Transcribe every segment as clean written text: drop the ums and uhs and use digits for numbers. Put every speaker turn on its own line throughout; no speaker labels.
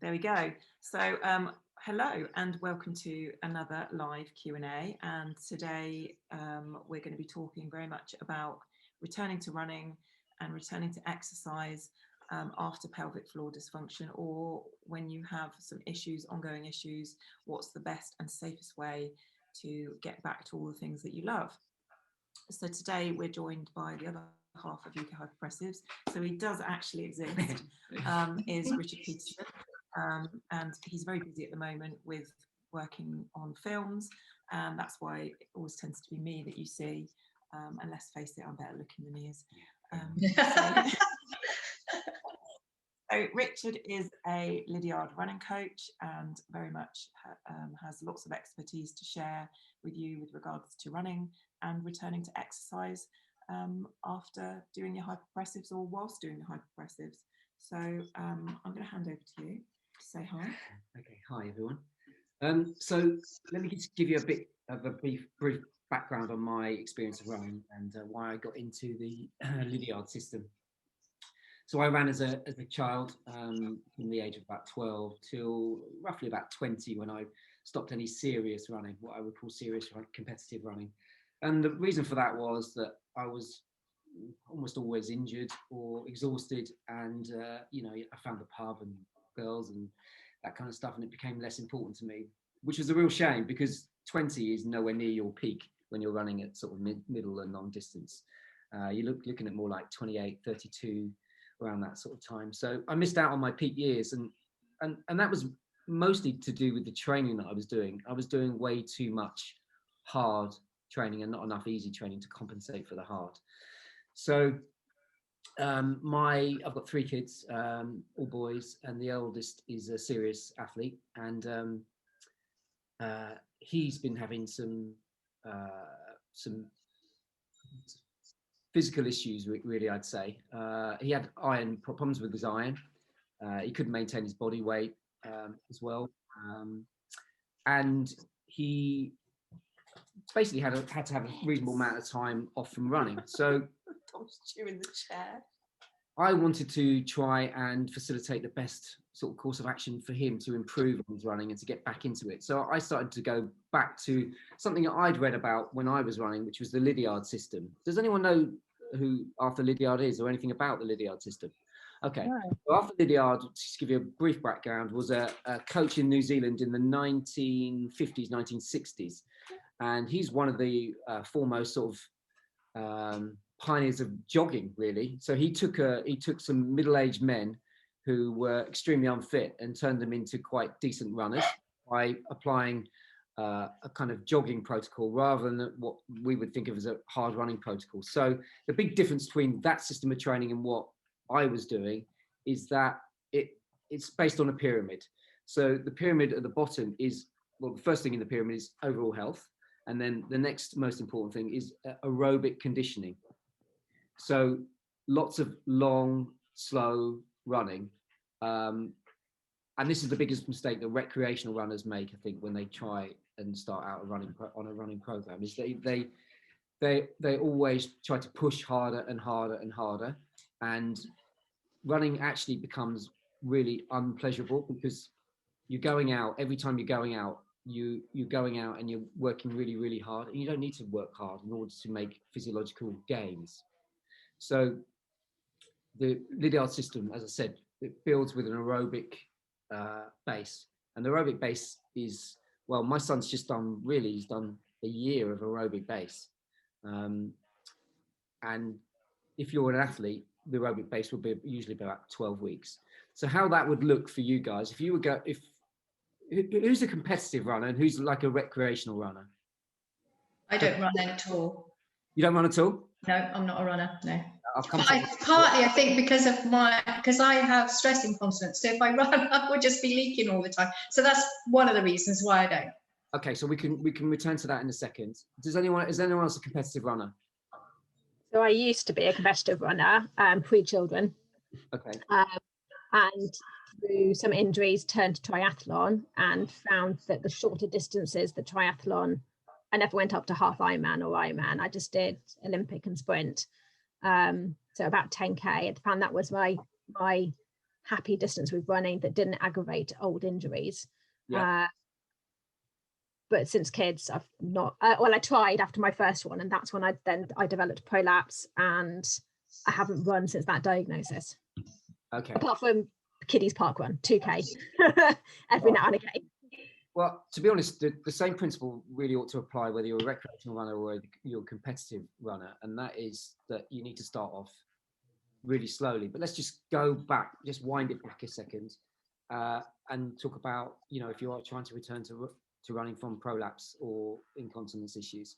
There we go. So hello and welcome to another live Q&A, and today we're going to be talking very much about returning to running and returning to exercise after pelvic floor dysfunction, or when you have some issues, ongoing issues. What's the best and safest way to get back to all the things that you love? So today we're joined by the other half of UK Hypopressives, so he does actually exist, is Richard Peterson, and he's very busy at the moment with working on films, and that's why it always tends to be me that you see, and let's face it, I'm better looking than he is. So Richard is a Lydiard running coach and very much has lots of expertise to share with you with regards to running and returning to exercise after doing your hypopressives or whilst doing the hypopressives. So I'm going to hand over to you to say hi.
Okay, hi everyone. So let me just give you a bit of a brief background on my experience of running and why I got into the Lydiard system. So I ran as a child from the age of about 12 till roughly about 20 when I stopped any serious running, what I would call serious competitive running. And the reason for that was that I was almost always injured or exhausted, and I found the pub and girls and that kind of stuff, and it became less important to me, which was a real shame because 20 is nowhere near your peak when you're running at sort of middle and long distance. You're looking at more like 28, 32, around that sort of time. So I missed out on my peak years, and that was mostly to do with the training that I was doing. I was doing way too much hard training and not enough easy training to compensate for the hard. So I've got 3 kids, all boys, and the eldest is a serious athlete, and he's been having some physical issues, really, I'd say. He had problems with his iron. He couldn't maintain his body weight as well, and he basically had to have a reasonable amount of time off from running. So
You in the chair.
I wanted to try and facilitate the best sort of course of action for him to improve on his running and to get back into it. So I started to go back to something that I'd read about when I was running, which was the Lydiard system. Does anyone know who Arthur Lydiard is or anything about the Lydiard system? Okay. No. So Arthur Lydiard, to give you a brief background, was a coach in New Zealand in the 1950s, 1960s. And he's one of the foremost sort of pioneers of jogging, really. So he took some middle-aged men who were extremely unfit and turned them into quite decent runners by applying a kind of jogging protocol rather than what we would think of as a hard running protocol. So the big difference between that system of training and what I was doing is that it's based on a pyramid. So the pyramid at the bottom is, well, the first thing in the pyramid is overall health. And then the next most important thing is aerobic conditioning. So lots of long, slow running. And this is the biggest mistake that recreational runners make, I think, when they try and start out on a running program, is they always try to push harder and harder and harder. And running actually becomes really unpleasurable because you're going out, every time you're going out, you're going out and you're working really, really hard, and you don't need to work hard in order to make physiological gains. So the Lydiard system, as I said, it builds with an aerobic base, and the aerobic base is, well, my son's just done he's done a year of aerobic base, and if you're an athlete, the aerobic base will be usually about 12 weeks. So how that would look for you guys, if you would go, who's a competitive runner and who's like a recreational runner?
I don't run at all.
You don't run at all?
No, I'm not a runner, no. Partly, I think, because I have stress incontinence. So if I run, I would just be leaking all the time. So that's one of the reasons why I don't.
Okay, so we can return to that in a second. Is anyone else a competitive runner?
So I used to be a competitive runner, pre-children.
Okay.
And through some injuries turned to triathlon and found that the shorter distances, the triathlon, I never went up to half Ironman or Ironman. I just did Olympic and sprint. So about 10K. I found that was my happy distance with running that didn't aggravate old injuries.
Yeah.
But since kids, I've not, well, I tried after my first one, and that's when I developed prolapse, and I haven't run since that diagnosis.
Okay.
Apart from Kiddies Park Run, 2K, every now and again.
Well, to be honest, the same principle really ought to apply whether you're a recreational runner or you're a competitive runner, and that is that you need to start off really slowly. But let's just go back, just wind it back a second, and talk about, you know, if you are trying to return to running from prolapse or incontinence issues.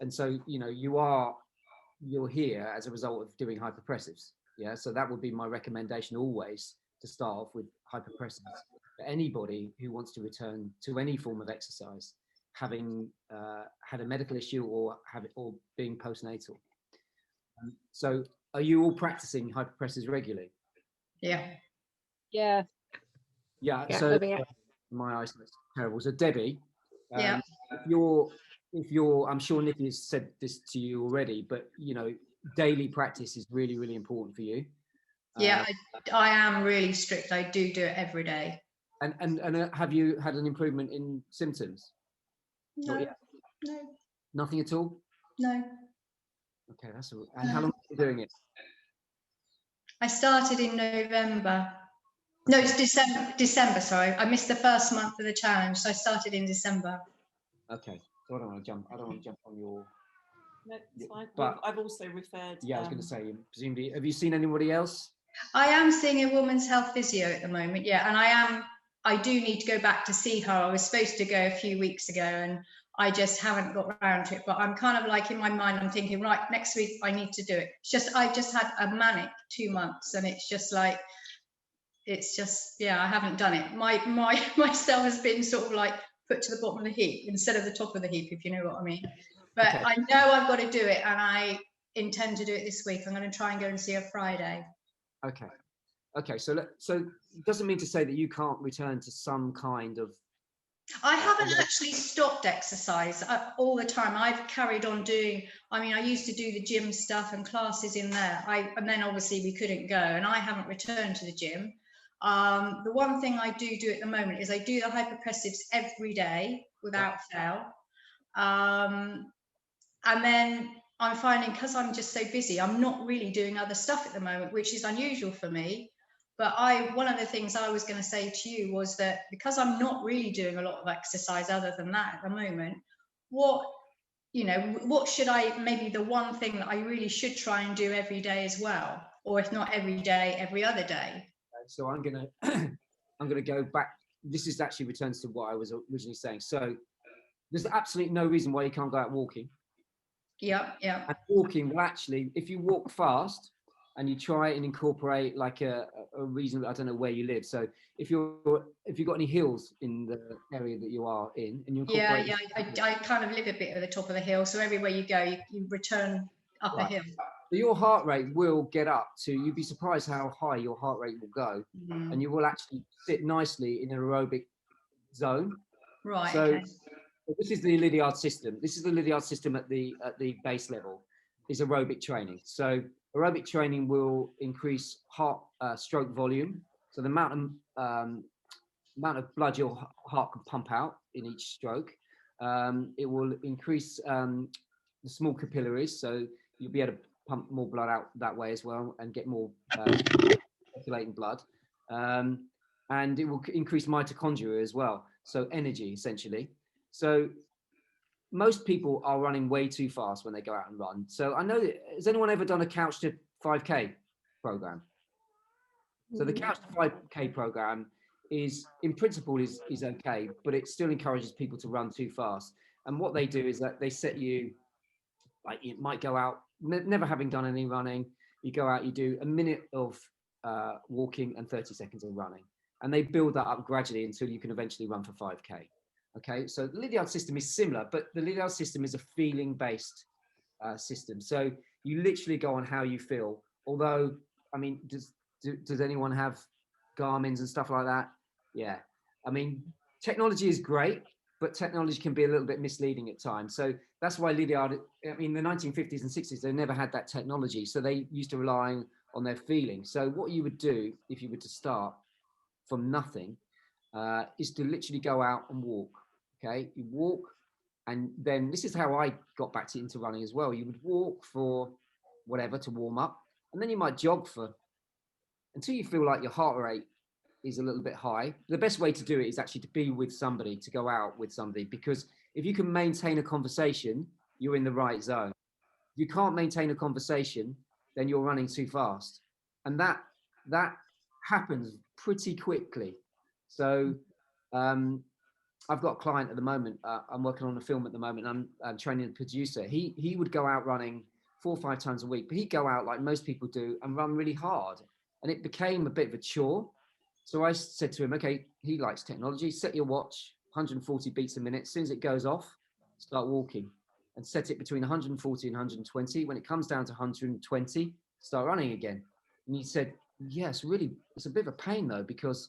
And so, you know, you're here as a result of doing hypopressives. Yeah, so that would be my recommendation always, to start off with hypopressives. For anybody who wants to return to any form of exercise, having had a medical issue or being postnatal. So are you all practicing hypopressives regularly?
Yeah.
Yeah.
So my eyesight's terrible. So Debbie,
Yeah.
if you're, I'm sure Nikki has said this to you already, but you know, daily practice is really, really important for you.
Yeah, I am really strict. I do it every day.
And have you had an improvement in symptoms?
No.
Nothing at all?
No.
Okay, that's all. And how long are you doing it?
I started in November. No, it's December, sorry. I missed the first month of the challenge, so I started in December.
Okay. So I don't want to jump on your...
No, it's fine.
But
I've also referred...
Yeah, I was going to say, presumably, have you seen anybody else?
I am seeing a woman's health physio at the moment, yeah, and I do need to go back to see her. I was supposed to go a few weeks ago, and I just haven't got around to it. But I'm kind of like, in my mind, I'm thinking, right, next week I need to do it. It's just, I just had a manic 2 months, and it's just like, yeah, I haven't done it. My cell has been sort of like put to the bottom of the heap instead of the top of the heap, if you know what I mean. But okay. I know I've got to do it, and I intend to do it this week. I'm going to try and go and see her Friday.
Okay. So it doesn't mean to say that you can't return to some kind of...
I haven't actually stopped exercise all the time. I've carried on doing, I mean, I used to do the gym stuff and classes in there. And then obviously we couldn't go, and I haven't returned to the gym. The one thing I do at the moment is I do the hypopressives every day without fail. And then I'm finding, because I'm just so busy, I'm not really doing other stuff at the moment, which is unusual for me. But one of the things I was going to say to you was that because I'm not really doing a lot of exercise other than that at the moment, what should maybe the one thing that I really should try and do every day as well, or if not every day, every other day?
So I'm gonna go back. This is actually returns to what I was originally saying. So there's absolutely no reason why you can't go out walking.
Yeah.
And walking will actually, if you walk fast and you try and incorporate like a reason, I don't know where you live. So if you've got any hills in the area that you are in, and you incorporate...
I kind of live a bit at the top of the hill, so everywhere you go, you return up a hill.
So your heart rate will get up to, you'd be surprised how high your heart rate will go, and you will actually sit nicely in an aerobic zone.
Right.
So
okay.
This is the Lydiard system. This is the Lydiard system at the base level, is aerobic training. So aerobic training will increase heart stroke volume. So the amount of blood your heart can pump out in each stroke. It will increase the small capillaries, so you'll be able to pump more blood out that way as well and get more circulating blood. And it will increase mitochondria as well, so energy essentially. So most people are running way too fast when they go out and run. So I know, has anyone ever done a couch to 5K program? So the couch to 5K program is, in principle, is okay, but it still encourages people to run too fast. And what they do is that they set you, like, you might go out, never having done any running, you go out, you do a minute of walking and 30 seconds of running. And they build that up gradually until you can eventually run for 5K. Okay, so the Lydiard system is similar, but the Lydiard system is a feeling-based system. So you literally go on how you feel. Although, I mean, does anyone have Garmin's and stuff like that? Yeah. I mean, technology is great, but technology can be a little bit misleading at times. So that's why Lydiard, I mean, the 1950s and 60s, they never had that technology. So they used to rely on their feeling. So what you would do if you were to start from nothing is to literally go out and walk. Okay, you walk, and then this is how I got back into running as well. You would walk for whatever to warm up, and then you might jog for until you feel like your heart rate is a little bit high. The best way to do it is actually to be with somebody, to go out with somebody, because if you can maintain a conversation, you're in the right zone. If you can't maintain a conversation, then you're running too fast, and that happens pretty quickly. So I've got a client at the moment. I'm working on a film at the moment. I'm training a producer. He would go out running 4 or 5 times a week, but he'd go out like most people do and run really hard, and it became a bit of a chore. So I said to him, okay, he likes technology. Set your watch 140 beats a minute. As soon as it goes off, start walking, and set it between 140 and 120. When it comes down to 120, start running again. And he said, yes, really, it's a bit of a pain though, because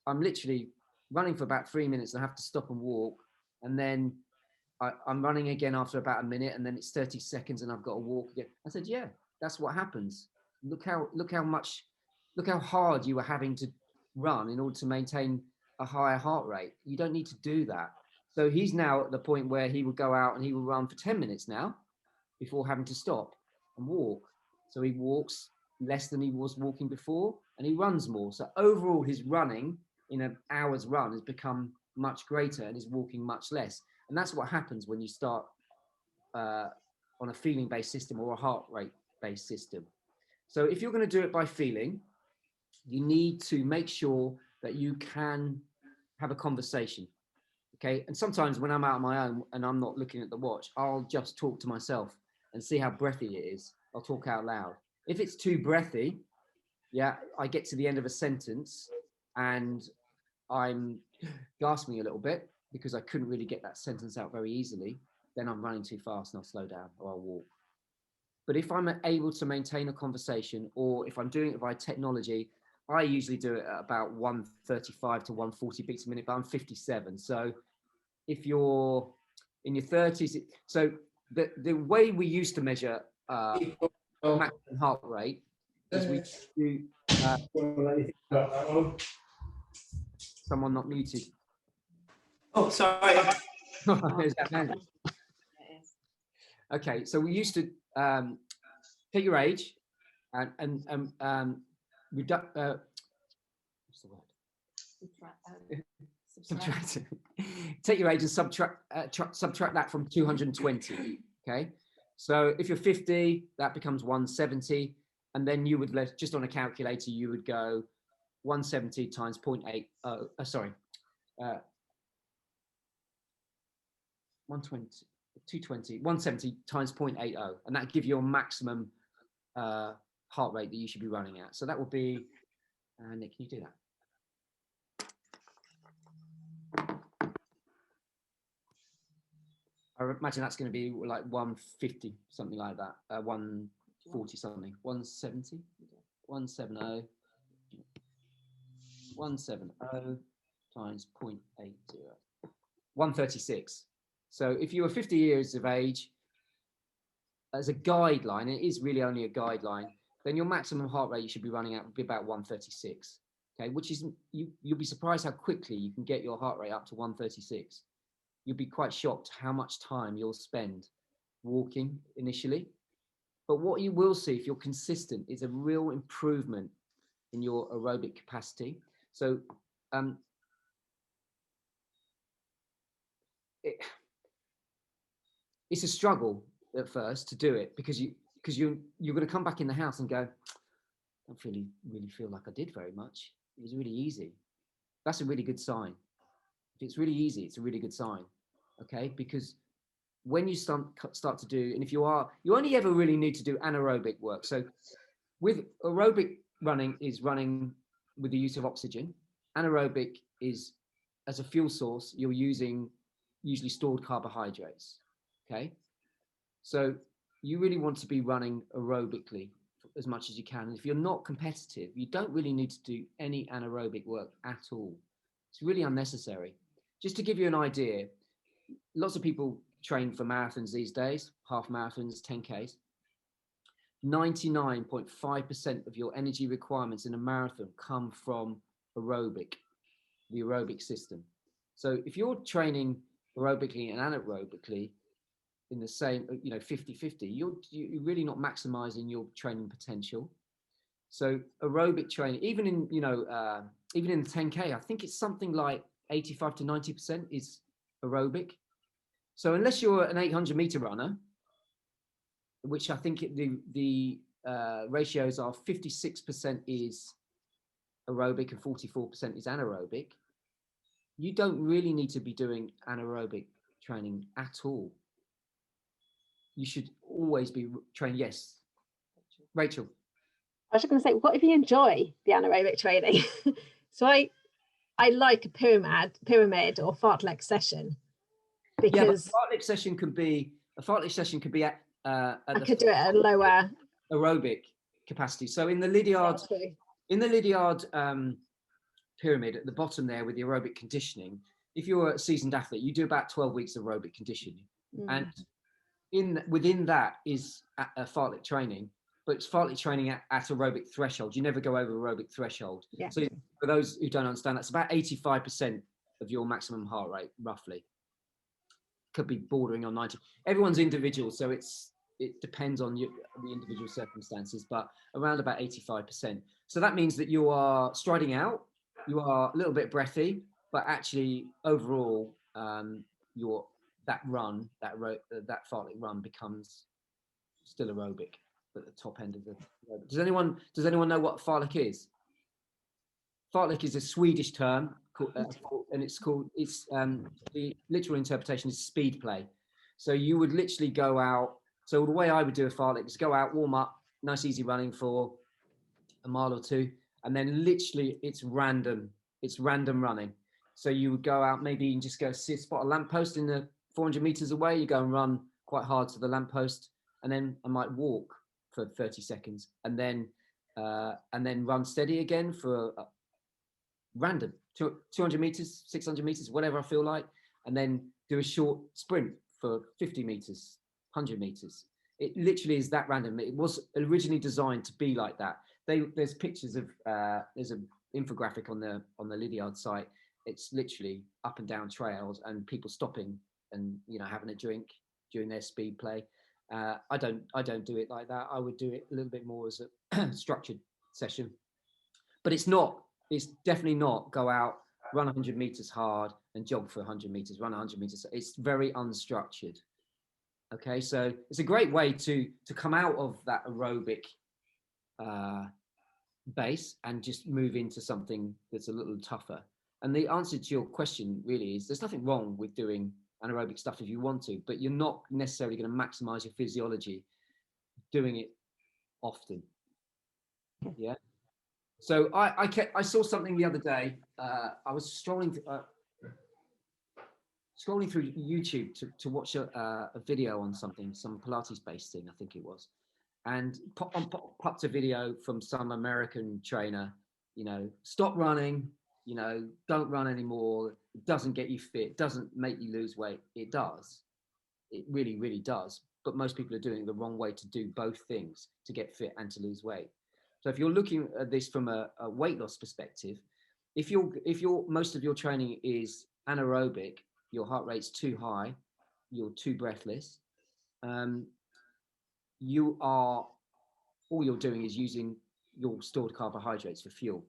I'm literally running for about 3 minutes and I have to stop and walk. And then I'm running again after about a minute, and then it's 30 seconds and I've got to walk again. I said, yeah, that's what happens. Look how hard you were having to run in order to maintain a higher heart rate. You don't need to do that. So he's now at the point where he will go out and he will run for 10 minutes now before having to stop and walk. So he walks less than he was walking before, and he runs more. So overall, his running in an hour's run has become much greater, and he's walking much less. And that's what happens when you start on a feeling-based system or a heart rate-based system. So if you're going to do it by feeling, you need to make sure that you can have a conversation. Okay. And sometimes when I'm out on my own and I'm not looking at the watch, I'll just talk to myself and see how breathy it is. I'll talk out loud. If it's too breathy, yeah, I get to the end of a sentence and I'm gasping a little bit because I couldn't really get that sentence out very easily. Then I'm running too fast and I'll slow down or I'll walk. But if I'm able to maintain a conversation, or if I'm doing it by technology, I usually do it at about 135 to 140 beats a minute, but I'm 57. So if you're in your 30s, so the way we used to measure maximum heart rate is we do someone not muted.
Oh, sorry.
Okay, so we used to take your age and reduct. What's the word? Subtract. Take your age and subtract that from 220. Okay, so if you're 50, that becomes 170, and then you would just on a calculator you would go 170 times 0.8. 120, 220, 170 times 0.80, and that give you your maximum heart rate that you should be running at. So that would be, Nick, can you do that? I imagine that's going to be like 150, something like that, 140 something, 170, 170, 170 times 0.80, 136. So if you were 50 years of age, as a guideline, it is really only a guideline, then your maximum heart rate you should be running at would be about 136. Okay, which is, you'll be surprised how quickly you can get your heart rate up to 136. You'll be quite shocked how much time you'll spend walking initially. But what you will see if you're consistent is a real improvement in your aerobic capacity. So it's a struggle at first to do it because you're going to come back in the house and go, I don't really feel like I did very much. It was really easy. That's a really good sign. If it's really easy, it's a really good sign. Okay, because when you start to do, and if you only ever really need to do anaerobic work. So with aerobic running is running with the use of oxygen. Anaerobic is as a fuel source, you're using usually stored carbohydrates. Okay, so you really want to be running aerobically as much as you can. And if you're not competitive, you don't really need to do any anaerobic work at all. It's really unnecessary. Just to give you an idea, lots of people train for marathons these days, half marathons, 10Ks. 99.5% of your energy requirements in a marathon come from aerobic, the aerobic system. So if you're training aerobically and anaerobically in the same, 50-50, you're really not maximizing your training potential. So aerobic training, even in the 10K, I think it's something like 85 to 90% is aerobic. So unless you're an 800-meter runner, which I think the ratios are 56% is aerobic and 44% is anaerobic, you don't really need to be doing anaerobic training at all. You should always be trained. Yes, Rachel.
I was just going to say, what if you enjoy the anaerobic training? So I like a pyramid or fartlek session, because
a fartlek session could be at
I could do it at a lower
aerobic capacity. So in the Lydiard pyramid at the bottom there with the aerobic conditioning, if you're a seasoned athlete, you do about 12 weeks of aerobic conditioning, and within that is a fartlek training, but it's fartlek training at aerobic threshold. You never go over aerobic threshold.
Yeah.
So for those who don't understand, that's about 85% of your maximum heart rate, roughly. Could be bordering on 90. Everyone's individual, so it depends on the individual circumstances, but around about 85%. So that means that you are striding out, you are a little bit breathy, but actually overall, that fartlek run becomes still aerobic at the top end of the. Does anyone know what fartlek is? Fartlek is a Swedish term, and it's the literal interpretation is speed play. So you would literally go out. So the way I would do a fartlek is go out, warm up, nice easy running for a mile or two, and then literally it's random running. So you would go out, maybe you can just go spot a lamppost in the 400 meters away. You go and run quite hard to the lamppost, and then I might walk for 30 seconds, and then run steady again for random 200 meters, 600 meters, whatever I feel like, and then do a short sprint for 50 meters, 100 meters. It literally is that random. It was originally designed to be like that. There's pictures of there's an infographic on the Lydiard site. It's literally up and down trails and people stopping and having a drink during their speed play. I don't do it like that. I would do it a little bit more as a structured session, but it's definitely not go out, run 100 meters hard and jog for 100 meters, run 100 meters. It's very unstructured. Okay, so it's a great way to come out of that aerobic base and just move into something that's a little tougher. And the answer to your question really is there's nothing wrong with doing anaerobic stuff if you want to, but you're not necessarily going to maximize your physiology doing it often. Yeah. So I saw something the other day. I was scrolling through YouTube to watch a video on some Pilates-based thing, I think it was, and popped a video from some American trainer. Stop running. Don't run anymore. It doesn't get you fit. Doesn't make you lose weight. It does. It really, really does. But most people are doing it the wrong way to do both things, to get fit and to lose weight. So if you're looking at this from a weight loss perspective, if most of your training is anaerobic, your heart rate's too high, you're too breathless, all you're doing is using your stored carbohydrates for fuel.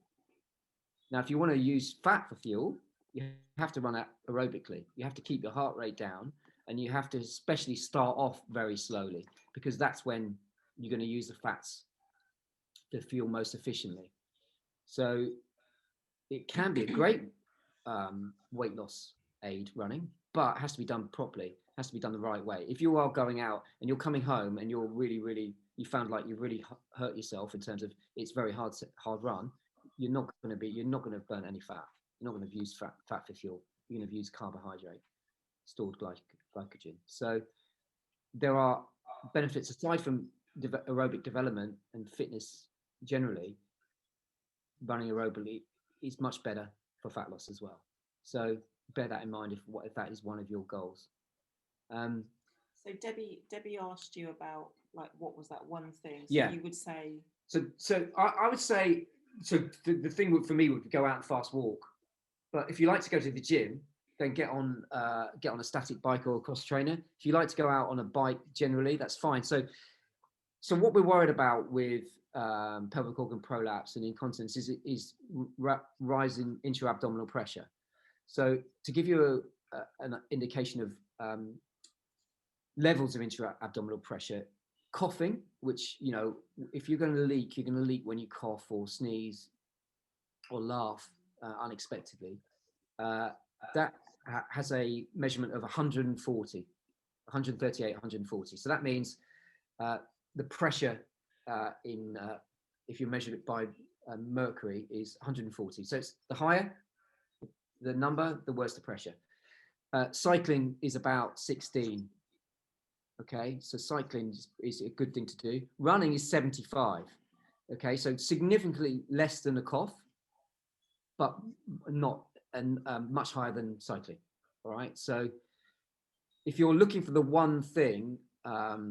Now, if you want to use fat for fuel, you have to run it aerobically. You have to keep your heart rate down, and you have to especially start off very slowly, because that's when you're going to use the fats to fuel most efficiently. So it can be a great weight loss aid running, but it has to be done properly. It has to be done the right way. If you are going out and you're coming home and you're you found like you really hurt yourself in terms of it's very hard run, you're not going to burn any fat. You're not going to use fat for fuel. You're going to use carbohydrate, stored glycogen. So there are benefits aside from aerobic development and fitness generally. Running aerobically is much better for fat loss as well. So bear that in mind if that is one of your goals.
So Debbie asked you about like what was that one thing? So
Yeah.
you would say.
So I would say, so the thing for me would go out and fast walk. But if you like to go to the gym, then get on a static bike or a cross trainer. If you like to go out on a bike generally, that's fine. So what we're worried about with pelvic organ prolapse and incontinence is rising intra-abdominal pressure. So to give you an indication of levels of intra-abdominal pressure, coughing, which, you know, if you're going to leak, you're going to leak when you cough or sneeze or laugh unexpectedly. That has a measurement of 140, 138, 140. So that means the pressure if you measure it by mercury, is 140. So it's the higher the number, the worse the pressure. Cycling is about 16. Okay, so cycling is a good thing to do. Running is 75. Okay, so significantly less than a cough, but not much higher than cycling. All right, so if you're looking for the one thing, but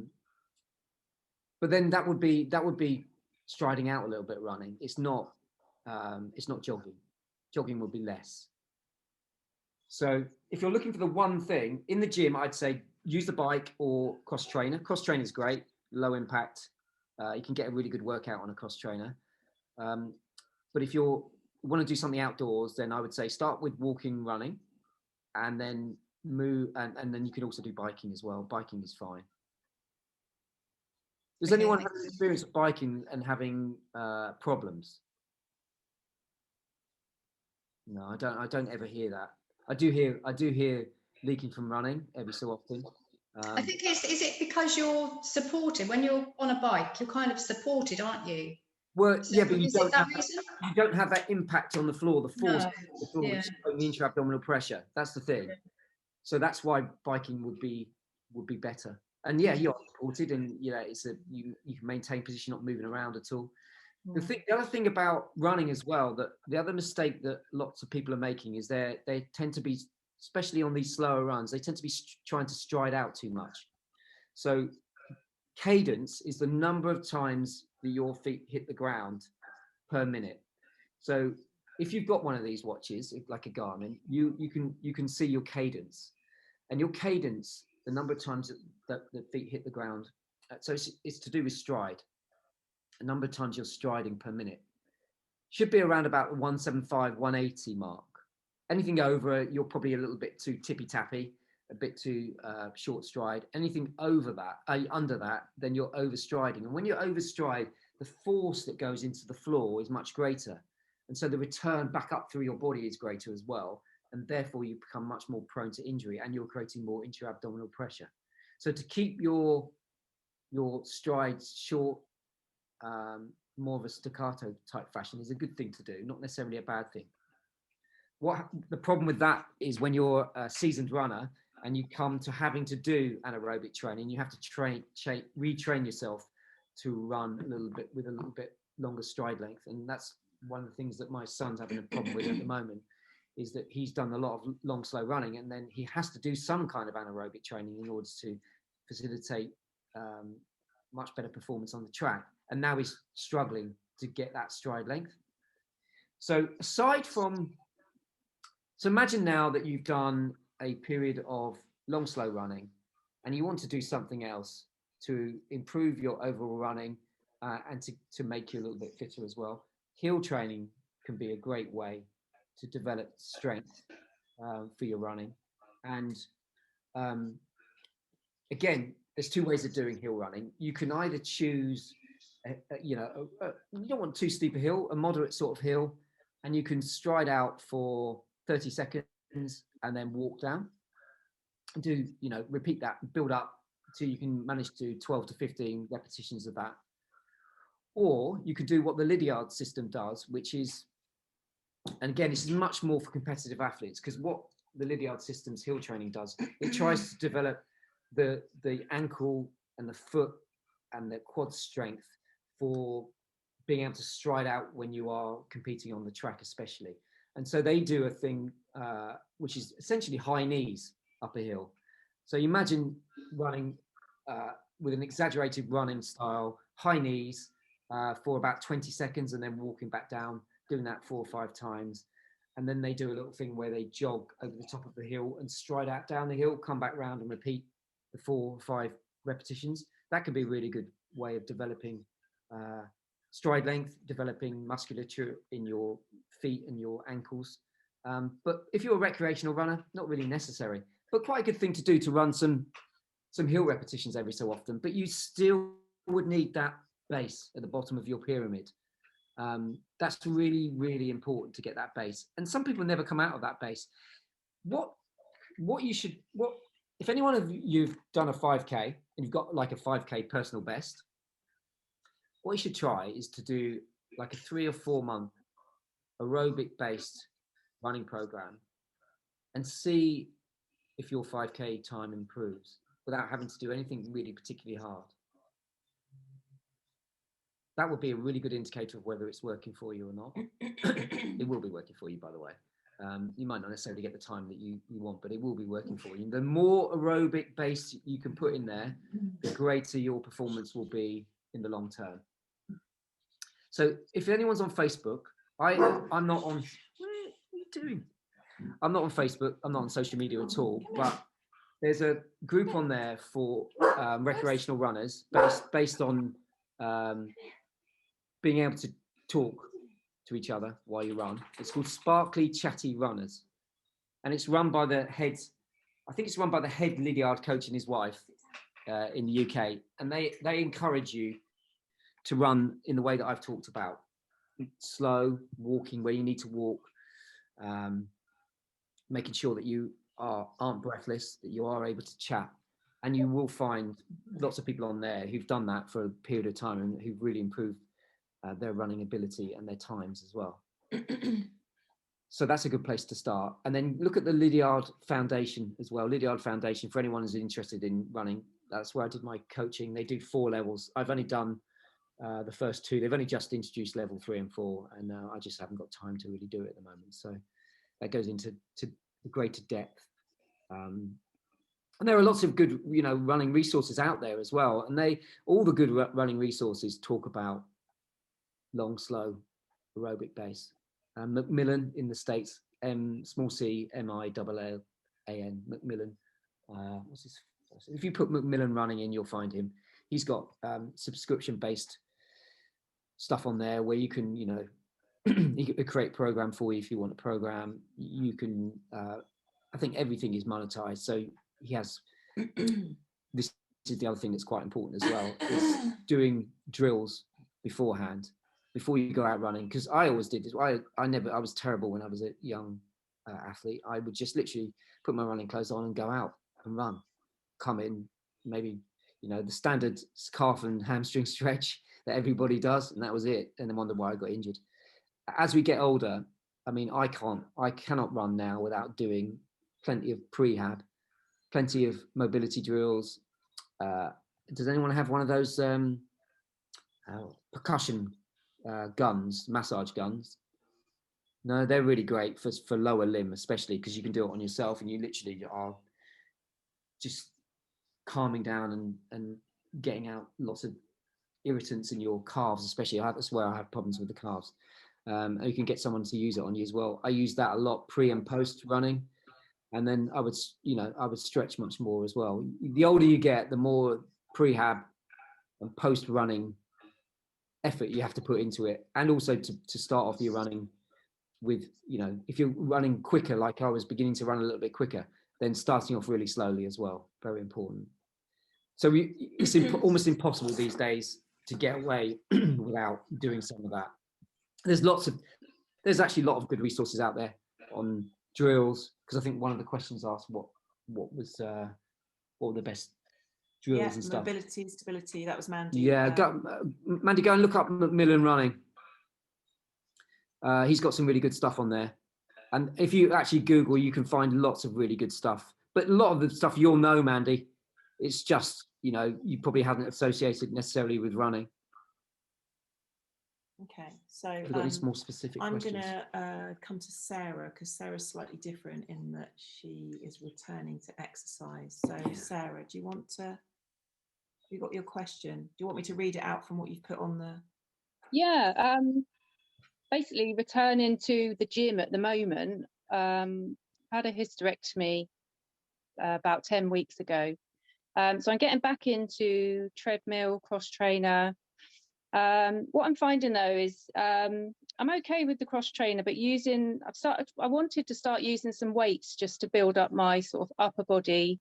then that would be striding out a little bit. Running, it's not jogging. Jogging would be less. So if you're looking for the one thing in the gym, I'd say use the bike or cross trainer. Cross trainer is great, low impact. You can get a really good workout on a cross trainer. But if you want to do something outdoors, then I would say start with walking, running, and then move, and then you can also do biking as well. Biking is fine. Does anyone have an experience of biking and having problems? No, I don't ever hear that. I do hear leaking from running every so often.
I think is it because you're supported when you're on a bike? You're kind of supported, aren't you?
Well,
So
yeah, but you
you
don't have that impact on the floor, the force
No,
of the floor,
yeah.
which is the intra-abdominal pressure. That's the thing. So that's why biking would be better. And yeah, you're supported, and you know you can maintain position, not moving around at all. The other thing about running as well, that the other mistake that lots of people are making is they tend to be, especially on these slower runs, they tend to be trying to stride out too much. So cadence is the number of times that your feet hit the ground per minute. So if you've got one of these watches, like a Garmin, you can see your cadence, and your cadence, the number of times that the feet hit the ground. So it's to do with stride. A number of times you're striding per minute should be around about the 175, 180 mark. Anything over, you're probably a little bit too tippy tappy, a bit too short stride. Anything over that, under that, then you're overstriding. And when you're overstride, the force that goes into the floor is much greater. And so the return back up through your body is greater as well. And therefore you become much more prone to injury, and you're creating more intra-abdominal pressure. So to keep your strides short, more of a staccato type fashion is a good thing to do, not necessarily a bad thing. What the problem with that is when you're a seasoned runner and you come to having to do anaerobic training, you have to retrain yourself to run a little bit longer stride length. And that's one of the things that my son's having a problem with at the moment, is that he's done a lot of long, slow running, and then he has to do some kind of anaerobic training in order to facilitate much better performance on the track. And now he's struggling to get that stride length. So imagine now that you've done a period of long, slow running, and you want to do something else to improve your overall running and to make you a little bit fitter as well. Heel training can be a great way to develop strength for your running. And again, there's two ways of doing hill running. You can either choose, you don't want too steep a hill, a moderate sort of hill, and you can stride out for 30 seconds and then walk down. Do, repeat that, build up till you can manage to do 12 to 15 repetitions of that. Or you could do what the Lydiard system does, which is, and again, this is much more for competitive athletes, because what the Lydiard system's hill training does, it tries to develop the ankle and the foot and the quad strength for being able to stride out when you are competing on the track, especially. And so they do a thing which is essentially high knees up a hill. So you imagine running with an exaggerated running style, high knees for about 20 seconds and then walking back down, doing that 4 or 5 times. And then they do a little thing where they jog over the top of the hill and stride out down the hill, come back round and repeat the 4 or 5 repetitions. That could be a really good way of developing stride length, developing musculature in your feet and your ankles. But if you're a recreational runner, not really necessary, but quite a good thing to do to run some hill repetitions every so often. But you still would need that base at the bottom of your pyramid. That's really, really important to get that base. And some people never come out of that base. What if any one of you've done a 5K and you've got like a 5K personal best, what you should try is to do like a 3 or 4 month aerobic based running program and see if your 5K time improves without having to do anything really particularly hard. That would be a really good indicator of whether it's working for you or not. It will be working for you, by the way. You might not necessarily get the time that you want, but it will be working for you. The more aerobic base you can put in there, the greater your performance will be in the long term. So if anyone's on Facebook, I'm not on, what are you doing? I'm not on Facebook, I'm not on social media at all, but there's a group on there for recreational runners based on being able to talk to each other while you run. It's called Sparkly Chatty Runners. And it's run by the head, I think it's run by the head Lydiard coach and his wife in the UK. And they encourage you to run in the way that I've talked about. Slow, walking where you need to walk, making sure that you aren't breathless, that you are able to chat. And you will find lots of people on there who've done that for a period of time and who've really improved their running ability and their times as well. So that's a good place to start. And then look at the Lydiard Foundation as well. Lydiard Foundation, for anyone who's interested in running, that's where I did my coaching. They do 4 levels. I've only done the first 2. They've only just introduced level 3 and 4, and I just haven't got time to really do it at the moment. So that goes into greater depth. And there are lots of good, running resources out there as well. And all the good running resources talk about long, slow, aerobic base. Macmillan in the States, small c, M-I-L-L-A-N, Macmillan. What's his? If you put Macmillan running in, you'll find him. He's got subscription-based stuff on there where you can, he could create a program for you if you want a program. You can, I think everything is monetized. So he has, this is the other thing that's quite important as well, is doing drills beforehand, before you go out running. Because I always did this. I was terrible when I was a young athlete. I would just literally put my running clothes on and go out and run, come in, maybe, the standard calf and hamstring stretch that everybody does, and that was it. And then wonder why I got injured. As we get older, I mean, I cannot run now without doing plenty of prehab, plenty of mobility drills. Does anyone have one of those percussion guns, massage guns? No, they're really great for lower limb, especially because you can do it on yourself and you literally are just calming down and getting out lots of irritants in your calves, especially. That's where I have problems with the calves. And you can get someone to use it on you as well. I use that a lot pre and post running. And then I would stretch much more as well. The older you get, the more prehab and post running effort you have to put into it. And also to start off your running with, if you're running quicker, like I was beginning to run a little bit quicker, then starting off really slowly as well. Very important. So it's almost impossible these days to get away without doing some of that. There's actually a lot of good resources out there on drills, because I think one of the questions asked what were the best drills and stuff.
Mobility, stability, that was Mandy.
Yeah, Mandy, go and look up Macmillan running. He's got some really good stuff on there. And if you actually Google, you can find lots of really good stuff. But a lot of the stuff you'll know, Mandy, it's just, you probably haven't associated necessarily with running.
Okay, so
have you got any more specific questions?
I'm going to come to Sarah, because Sarah's slightly different in that she is returning to exercise. So Sarah, do you want to you got your question? Do you want me to read it out from what you've put on the?
Yeah, basically returning to the gym at the moment. Had a hysterectomy about 10 weeks ago. So I'm getting back into treadmill, cross trainer. What I'm finding though is I'm okay with the cross trainer, but I wanted to start using some weights just to build up my sort of upper body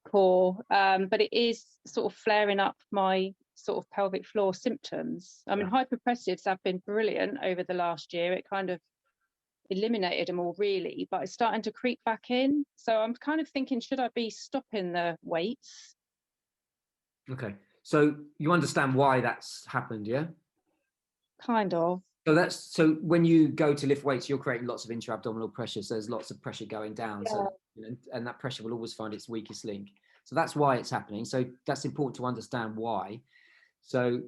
core, but it is sort of flaring up my sort of pelvic floor symptoms. I mean, hypopressives have been brilliant over the last year. It kind of eliminated them all really, but it's starting to creep back in. So I'm kind of thinking, should I be stopping the weights?
Okay, so you understand why that's happened, yeah?
Kind of.
So when you go to lift weights, you're creating lots of intra-abdominal pressure, so there's lots of pressure going down.
Yeah.
So and that pressure will always find its weakest link. So that's why it's happening. So that's important to understand why. So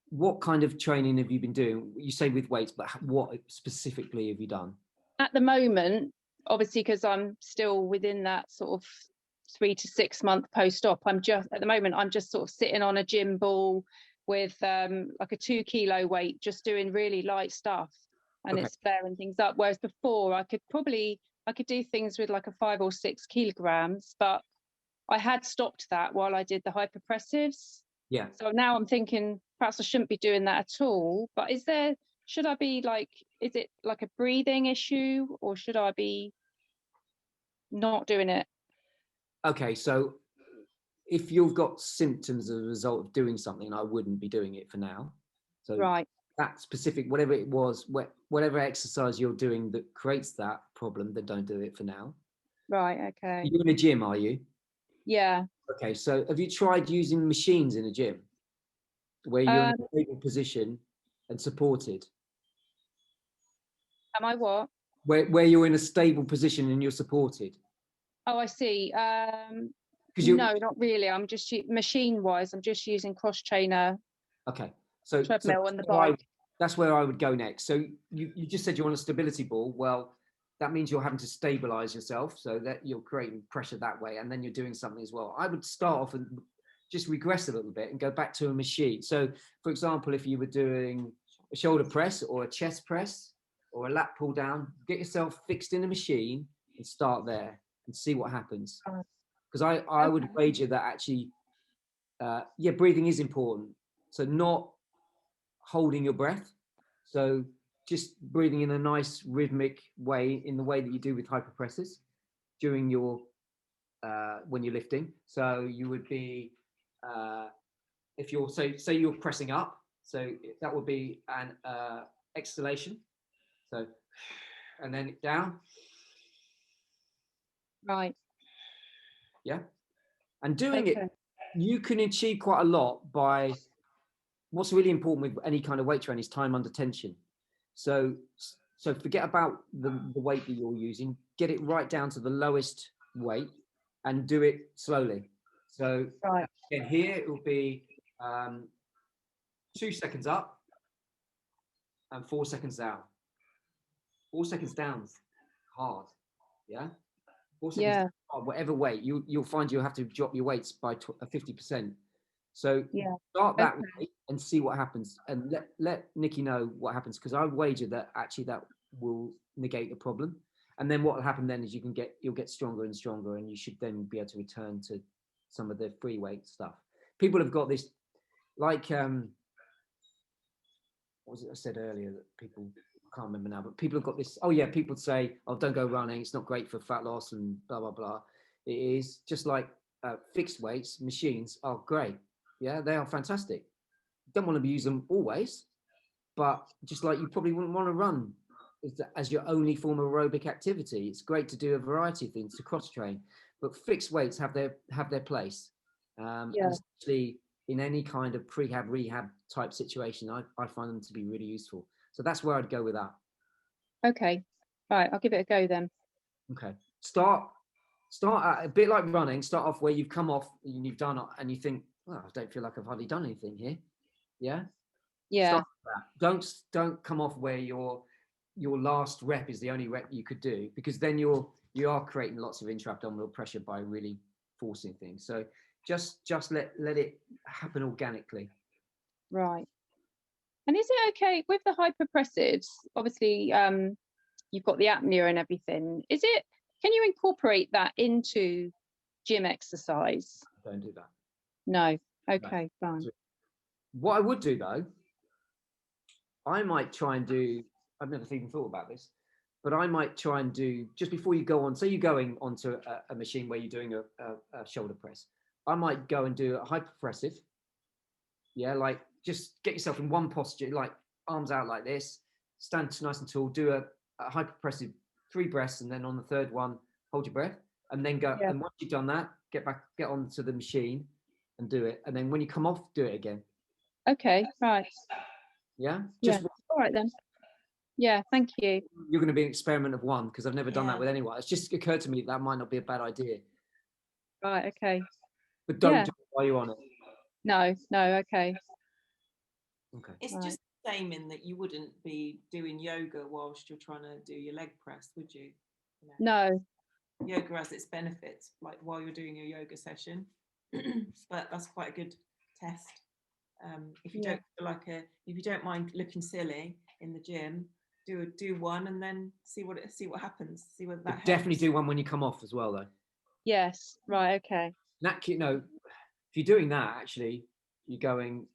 what kind of training have you been doing? You say with weights, but what specifically have you done?
At the moment, obviously, because I'm still within that sort of 3 to 6 month post-op, I'm just sort of sitting on a gym ball with like a 2 kilo weight, just doing really light stuff, and it's flaring things up. Whereas before, I could do things with like a 5 or 6 kilograms, but I had stopped that while I did the hypopressives.
Yeah.
So now I'm thinking perhaps I shouldn't be doing that at all. But is it like a breathing issue, or should I be not doing it?
Okay, so if you've got symptoms as a result of doing something, I wouldn't be doing it for now. So
Right.
that specific, whatever it was, whatever exercise you're doing that creates that problem, then don't do it for now.
Right, okay.
You're in a gym, are you?
Yeah.
Okay, so have you tried using machines in a gym where you're in a stable position and supported?
Am I what?
Where you're in a stable position and you're supported?
Oh, I see.
No,
not really. I'm just machine-wise, I'm just using cross trainer.
Okay, so
Treadmill and the bike.
That's where I would go next. So you just said you're on a stability ball. Well, that means you're having to stabilize yourself, so that you're creating pressure that way, and then you're doing something as well. I would start off and just regress a little bit and go back to a machine. So, for example, if you were doing a shoulder press or a chest press or a lat pull down, get yourself fixed in a machine and start there and see what happens. Because I would wager that actually, breathing is important. So not holding your breath. So just breathing in a nice rhythmic way, in the way that you do with hypopressives during your when you're lifting. So you would be if you're say you're pressing up, so that would be an exhalation. So and then down.
Right.
Yeah. And doing it, you can achieve quite a lot by what's really important with any kind of weight training is time under tension. So forget about the weight that you're using, get it right down to the lowest weight and do it slowly. So again, here it will be 2 seconds up and 4 seconds down. 4 seconds down is hard. Yeah. 4 seconds down, whatever weight, you'll find you'll have to drop your weights by 50%. So start that way and see what happens, and let Nikki know what happens, because I wager that actually that will negate the problem. And then what will happen then is you'll get stronger and stronger, and you should then be able to return to some of the free weight stuff. People have got this, like what was it I said earlier that people, I can't remember now, but people have got this, people say, oh, don't go running, it's not great for fat loss and blah blah blah. It is just like fixed weights, machines are great. Yeah, they are fantastic. Don't want to use them always, but just like you probably wouldn't want to run as your only form of aerobic activity. It's great to do a variety of things to cross train, but fixed weights have their place, and especially in any kind of prehab rehab type situation. I find them to be really useful. So that's where I'd go with that.
Okay, right, I'll give it a go then.
Okay, start at a bit like running. Start off where you've come off and you've done it, and you think, well, I don't feel like I've hardly done anything here. Yeah. Start with that. Don't come off where your last rep is the only rep you could do, because then you are creating lots of intra-abdominal pressure by really forcing things. So Just let it happen organically.
Right. And is it okay with the hypopressives? Obviously, you've got the apnea and everything. Can you incorporate that into gym exercise?
Don't do that.
No. Okay, fine.
What I would do though, I might try and do, I've never even thought about this, but I might try and do, just before you go on, say you're going onto a machine where you're doing a shoulder press, I might go and do a hypopressive. Yeah, like just get yourself in one posture, like arms out like this, stand nice and tall, do a hypopressive 3 breaths, and then on the third one, hold your breath, and then go.
Yeah.
And once you've done that, get onto the machine and do it. And then when you come off, do it again.
Okay, right.
Yeah?
Yeah. All right then. Yeah, thank you.
You're going to be an experiment of one, because I've never done that with anyone. It's just occurred to me that might not be a bad idea.
Right, okay.
But don't do it while you're on it.
No, okay.
Okay.
It's just the same in that you wouldn't be doing yoga whilst you're trying to do your leg press, would you?
No.
Yoga has its benefits, like while you're doing your yoga session. But that's quite a good test. If you don't feel like if you don't mind looking silly in the gym, do one and then see what happens. See whether that helps.
Definitely do one when you come off as well, though.
Yes. Right. Okay.
That, you know, if you're doing that, actually, you're going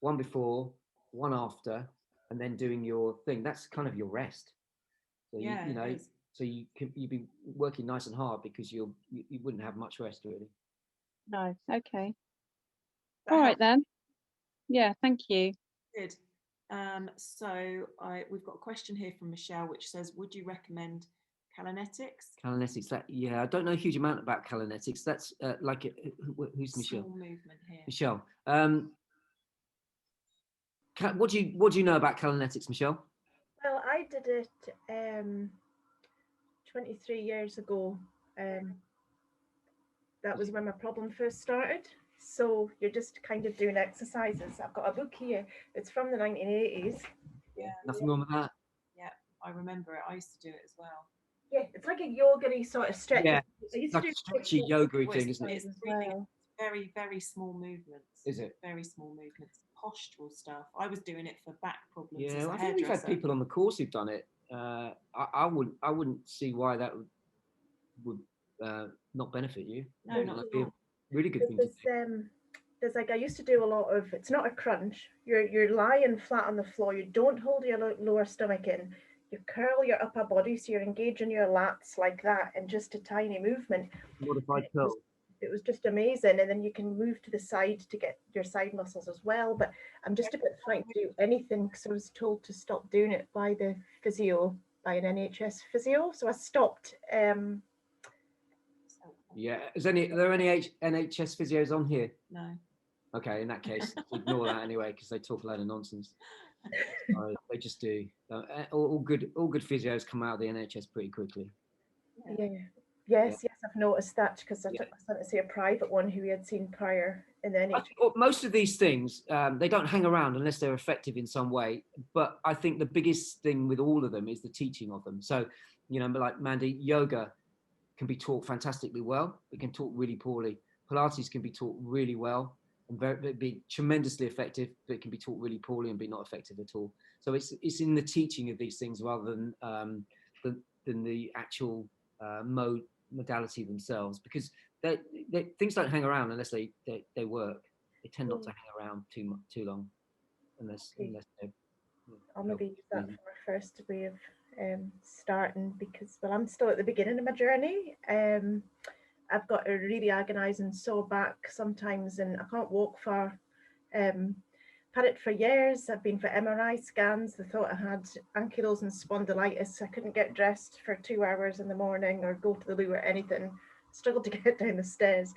one before, one after, and then doing your thing. That's kind of your rest. So you know, so you'd be working nice and hard, because you wouldn't have much rest really.
No. Okay. All right then. Yeah. Thank you.
Good. So we've got a question here from Michelle, which says, would you recommend Cadence?
Cadence, I don't know a huge amount about Cadence. That's who's Michelle?
Small movement here.
Michelle. What do you know about Cadence, Michelle?
Well, I did it 23 years ago. That was when my problem first started. So you're just kind of doing exercises. I've got a book here. It's from the 1980s.
Yeah. Nothing wrong with that.
Yeah, I remember it. I used to do it as well.
Yeah, it's like a yoga-y sort of stretch.
Yeah, it's like a stretchy yoga thing, isn't it?
It's really very, very small movements.
Is it?
Very small movements. Postural stuff. I was doing it for back problems.
Yeah, I think we've had people on the course who've done it. I wouldn't see why that would not benefit you.
No, not
be a really good thing to do.
There's like, I used to do a lot of, it's not a crunch. You're lying flat on the floor. You don't hold your lower stomach in. You curl your upper body, so you're engaging your lats like that, and just a tiny movement.
Modified curl.
It was just amazing. And then you can move to the side to get your side muscles as well. But I'm just a bit frightened to do anything, because I was told to stop doing it by the physio, by an NHS physio. So I stopped.
Yeah. Are there any NHS physios on here?
No.
Okay, in that case, ignore that anyway, because they talk a load of nonsense. They just do. All good physios come out of the NHS pretty quickly.
Yeah. Yes, I've noticed that, because I started to see a private one who we had seen prior in the NHS.
Most of these things, they don't hang around unless they're effective in some way. But I think the biggest thing with all of them is the teaching of them. So, you know, like Mandy, yoga can be taught fantastically well. It can taught really poorly. Pilates can be taught really well and be tremendously effective, but it can be taught really poorly and be not effective at all. So it's in the teaching of these things rather than the actual modality themselves, because things don't hang around unless they work. They tend not to hang around too long unless they're.
I'll maybe use that for my first way of starting, because I'm still at the beginning of my journey. I've got a really agonizing sore back sometimes, and I can't walk far. I've had it for years. I've been for MRI scans. They thought I had ankylosing spondylitis. I couldn't get dressed for 2 hours in the morning or go to the loo or anything. Struggled to get down the stairs.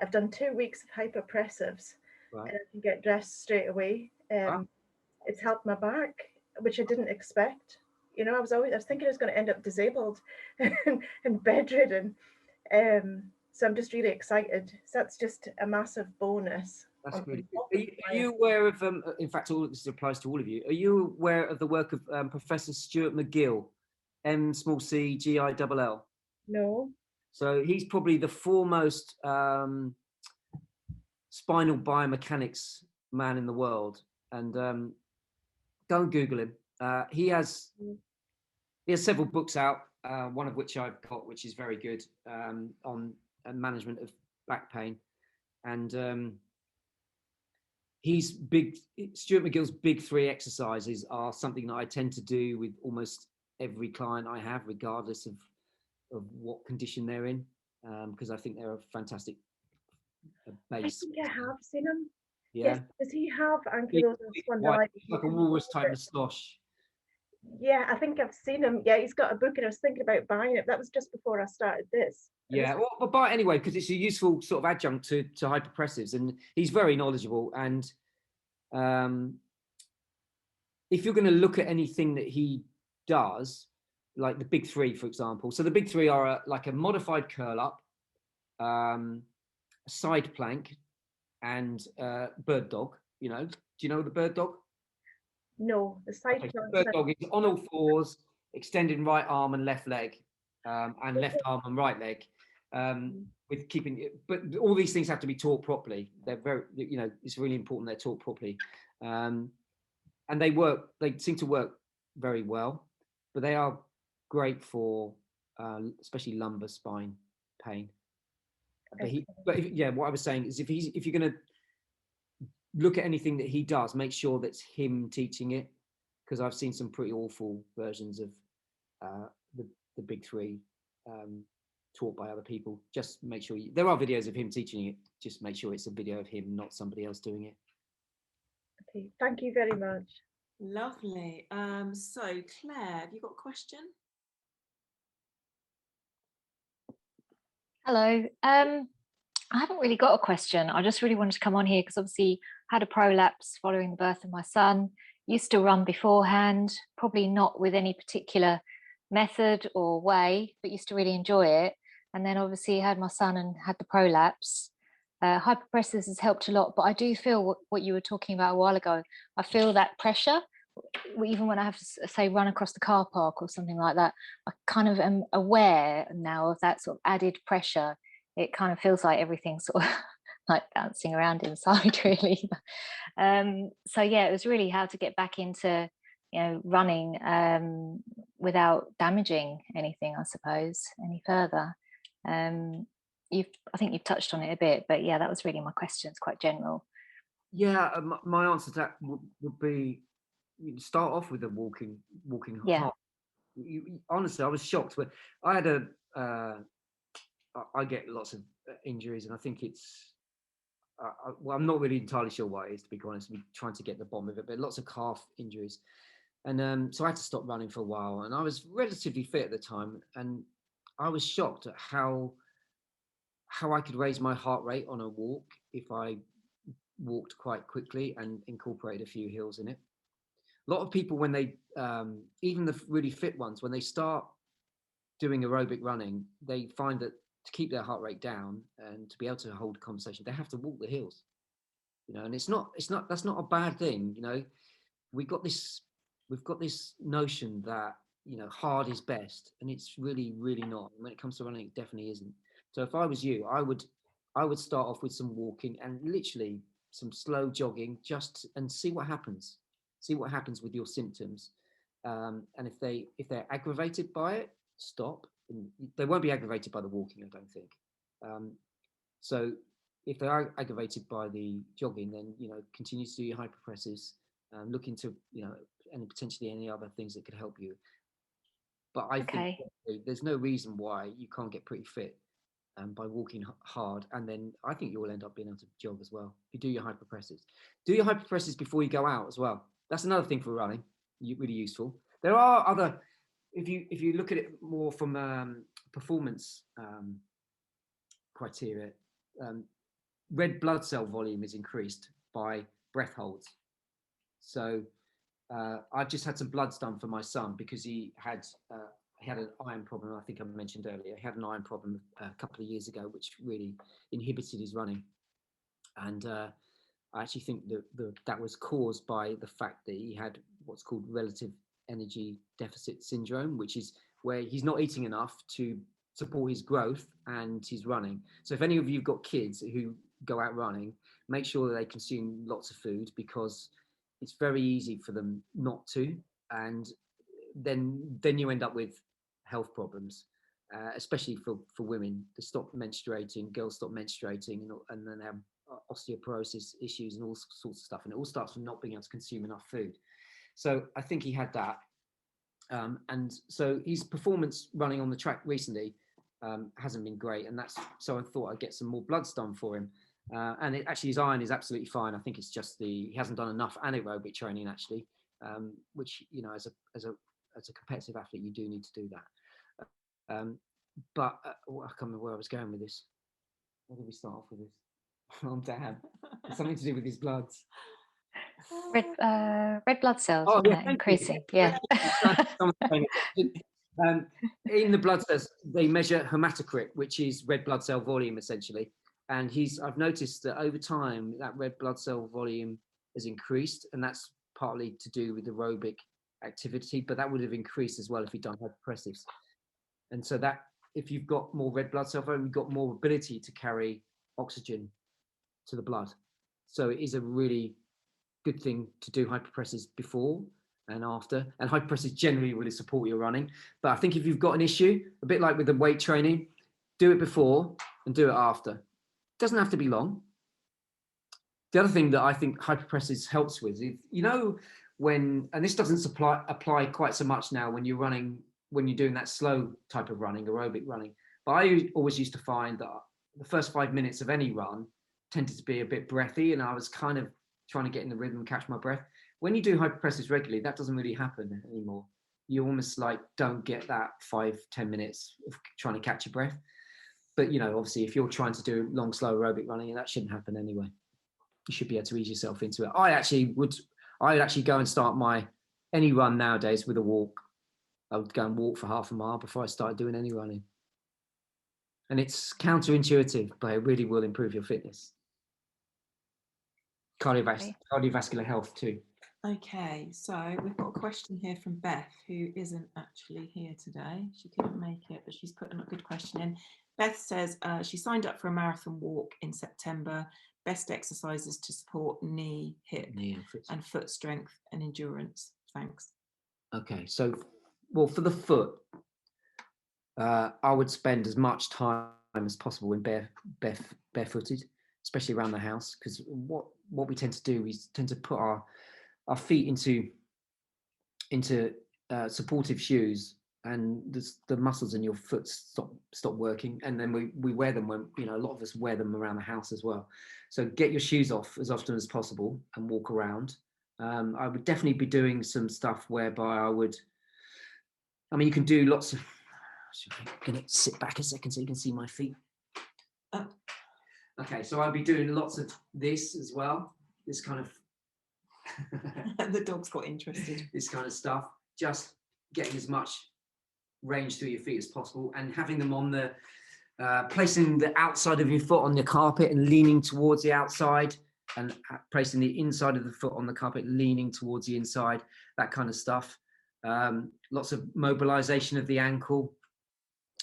I've done 2 weeks of hypopressives, and I can get dressed straight away. It's helped my back, which I didn't expect. You know, I was thinking I was going to end up disabled and bedridden. So I'm just really excited. So that's just a massive bonus.
That's really good. Are you aware of, in fact, all this applies to all of you, are you aware of the work of Professor Stuart McGill, MCGILL?
No.
So he's probably the foremost spinal biomechanics man in the world, and go and Google him. He has several books out, one of which I've got, which is very good, on management of back pain. And Stuart McGill's big 3 exercises are something that I tend to do with almost every client I have, regardless of what condition they're in, because I think they're a fantastic base.
I think I have seen him.
Yeah.
Yes, does he have ankylosing spondylitis?
Like a walrus type moustache.
Yeah, I think I've seen him. Yeah, he's got a book, and I was thinking about buying it. That was just before I started this.
Yeah, well, but buy it anyway, because it's a useful sort of adjunct to hypopressives, and he's very knowledgeable. And if you're going to look at anything that he does, like the big 3, for example. So the big 3 are like a modified curl up, a side plank, and bird dog. You know, do you know the bird dog?
No, the side
plank. Bird dog is on all 4s, extending right arm and left leg, and left arm and right leg. With keeping it, but all these things have to be taught properly. They're very, it's really important they're taught properly. And they seem to work very well, but they are great for especially lumbar spine pain. What I was saying is if you're going to look at anything that he does, make sure that's him teaching it, because I've seen some pretty awful versions of the big 3 taught by other people. Just make sure there are videos of him teaching it. Just make sure it's a video of him, not somebody else doing it.
Okay, thank you very much.
Lovely. So Claire, have you got a question?
Hello. I haven't really got a question. I just really wanted to come on here because obviously I had a prolapse following the birth of my son. Used to run beforehand, probably not with any particular method or way, but used to really enjoy it. And then obviously had my son and had the prolapse. Hypopressives has helped a lot, but I do feel what you were talking about a while ago. I feel that pressure, even when I have to say run across the car park or something like that. I kind of am aware now of that sort of added pressure. It kind of feels like everything's sort of like bouncing around inside, really. So yeah, it was really how to get back into running without damaging anything, I suppose, any further. I think you've touched on it a bit, but yeah, that was really my question. It's quite general.
Yeah, my answer to that would be start off with the walking hard. Honestly, I was shocked when I had I get lots of injuries, and I think it's well, I'm not really entirely sure why it is, to be honest. I'm trying to get the bottom of it, but lots of calf injuries. And so I had to stop running for a while, and I was relatively fit at the time, and I was shocked at how I could raise my heart rate on a walk if I walked quite quickly and incorporated a few hills in it. A lot of people, when they even the really fit ones, when they start doing aerobic running, they find that to keep their heart rate down and to be able to hold a conversation, they have to walk the hills, and that's not a bad thing. We've got this notion that hard is best, and it's really, really not. When it comes to running, it definitely isn't. So if I was you, I would start off with some walking and literally some slow jogging, and see what happens. See what happens with your symptoms, and if they're aggravated by it, stop. They won't be aggravated by the walking, I don't think. So if they are aggravated by the jogging, then continue to do your hypopressives, look into and potentially any other things that could help you. But I think there's no reason why you can't get pretty fit by walking hard, and then I think you'll end up being able to jog as well. If you do your hypopressives, before you go out as well. That's another thing for running, really useful. There are other, if you look at it more from performance criteria, red blood cell volume is increased by breath holds. So I've just had some bloods done for my son because he had an iron problem. I think I mentioned earlier, he had an iron problem a couple of years ago, which really inhibited his running. And I actually think that was caused by the fact that he had what's called relative energy deficit syndrome, which is where he's not eating enough to support his growth and his running. So if any of you've got kids who go out running, make sure that they consume lots of food, because it's very easy for them not to, and then you end up with health problems, especially for women. They stop menstruating, girls stop menstruating, and then they have osteoporosis issues and all sorts of stuff, and it all starts from not being able to consume enough food. So I think he had that, and so his performance running on the track recently hasn't been great, and so I thought I'd get some more bloods done for him. And actually his iron is absolutely fine. I think it's just he hasn't done enough anaerobic training actually, which, you know, as a competitive athlete, you do need to do that. But I can't remember where I was going with this. Where did we start off with this? Oh damn! It's something to do with his bloods.
Red blood cells,
Oh yeah,
increasing. Yeah.
In the blood cells, they measure hematocrit, which is red blood cell volume essentially. And I've noticed that over time that red blood cell volume has increased, and that's partly to do with aerobic activity, but that would have increased as well if you'd done hypopressives. And so that if you've got more red blood cell volume, you've got more ability to carry oxygen to the blood. So it is a really good thing to do hypopressives before and after, and hypopressives generally really support your running. But I think if you've got an issue, a bit like with the weight training, do it before and do it after. Doesn't have to be long. The other thing that I think hypopressives helps with is, you know, when, and this doesn't apply quite so much now when you're running, when you're doing that slow type of running, aerobic running, but I always used to find that the first 5 minutes of any run tended to be a bit breathy, and I was kind of trying to get in the rhythm and catch my breath. When you do hypopressives regularly, that doesn't really happen anymore. You almost like don't get that 5-10 minutes of trying to catch your breath. But, you know, obviously if you're trying to do long, slow aerobic running, that shouldn't happen anyway. You should be able to ease yourself into it. I would actually go and start any run nowadays with a walk. I would go and walk for half a mile before I started doing any running. And it's counterintuitive, but it really will improve your fitness. Cardiovascular health too.
Okay, so we've got a question here from Beth, who isn't actually here today. She couldn't make it, but she's put a good question in. Beth says she signed up for a marathon walk in September. Best exercises to support knee, hip, and foot strength and endurance. Thanks.
Okay, so, well, for the foot, I would spend as much time as possible in barefooted, especially around the house, because what we tend to do is tend to put our feet into supportive shoes, and the muscles in your foot stop working, and then we wear them when, you know, a lot of us wear them around the house as well. So get your shoes off as often as possible and walk around. I would definitely be doing some stuff whereby you can do lots of, I'm gonna sit back a second so you can see my feet. Okay, so I'll be doing lots of this as well, this kind of
the dog's got interested.
This kind of stuff, just getting as much range through your feet as possible, and having them on the placing the outside of your foot on the carpet and leaning towards the outside, and placing the inside of the foot on the carpet leaning towards the inside, that kind of stuff. Lots of mobilization of the ankle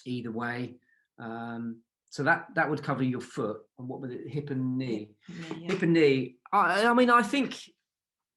either way. So that would cover your foot. And what with it, hip and knee? Yeah. Hip and knee. I mean, I think